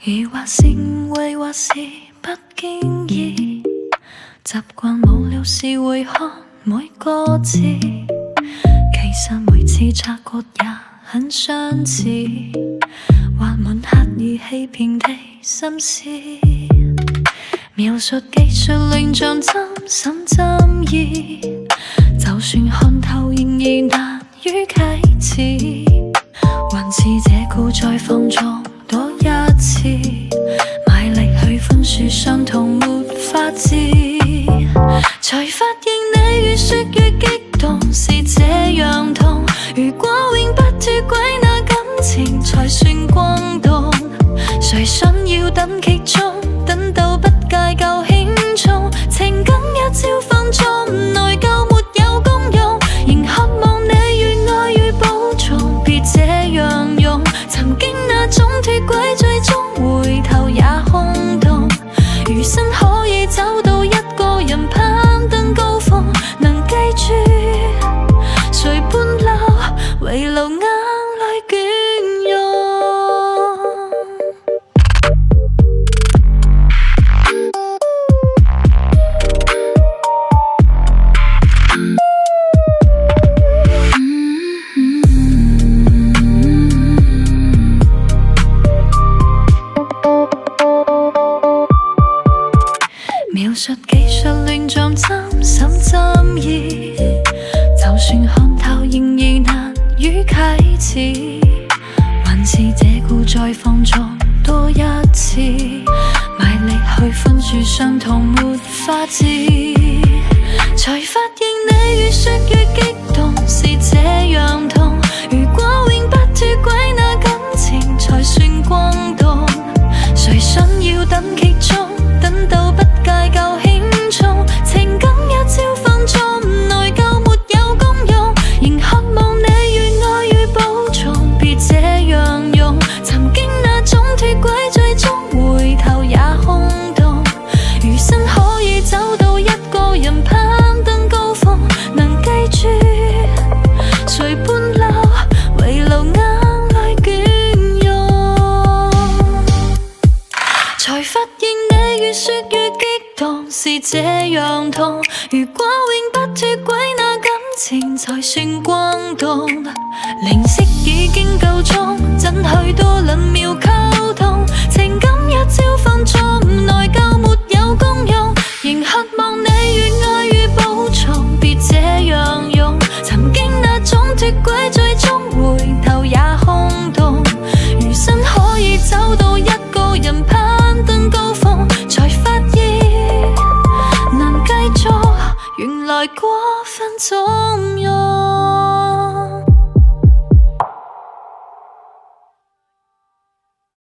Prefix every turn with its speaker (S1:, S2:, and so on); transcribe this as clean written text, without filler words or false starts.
S1: 疑惑是誤會，或是不經意，習慣無聊時會看每個字，其實每次察覺也很相似，還滿刻意欺騙的心思，描述技術令像針心針意，就算看透仍然難於啟齒，還是這故再放縱多一次，賣力去寬恕傷痛沒法治，才發現你越說越激動，是這樣痛。如果永不脫軌，那感情才算轟動。誰想要等劇終，等到不戒夠輕重，情感一朝放縱，內疚沒有功用，仍渴望你越愛越保重，別這樣用。曾經那種脫軌，最終回頭也空洞。餘生可以找到一個人攀登高峰，能記住誰伴流，遺留眼淚顫溶。描述技術亂像針心針意，就算看透仍然難於啟齒，還是這故再放縱多一次，賣力去寬恕傷痛沒法治，才發現你越說越激動，是這樣痛。如果永不脫軌，那感情才算轟動。誰想要等劇終，等到不戒夠輕重，情感一朝放縱，內疚沒有功用，仍渴望你越愛越保重，別這樣用。曾經那種脫軌，最終回頭也空洞。餘生可以找到一個人攀登高峰，能記住誰伴流，遺留眼淚顫溶。才發現你越說越激動，是這樣痛。如果永不脫軌，那感情才算轟動。靈色已經夠鐘，怎許多兩秒溝通，情感一朝放縱，內疚沒有功用，仍渴望你越愛越保重，別這樣用。曾經那種脫軌，最終回頭也空洞。餘生可以找到一個人攀登高峰，才發現難繼續，原來過分縱容。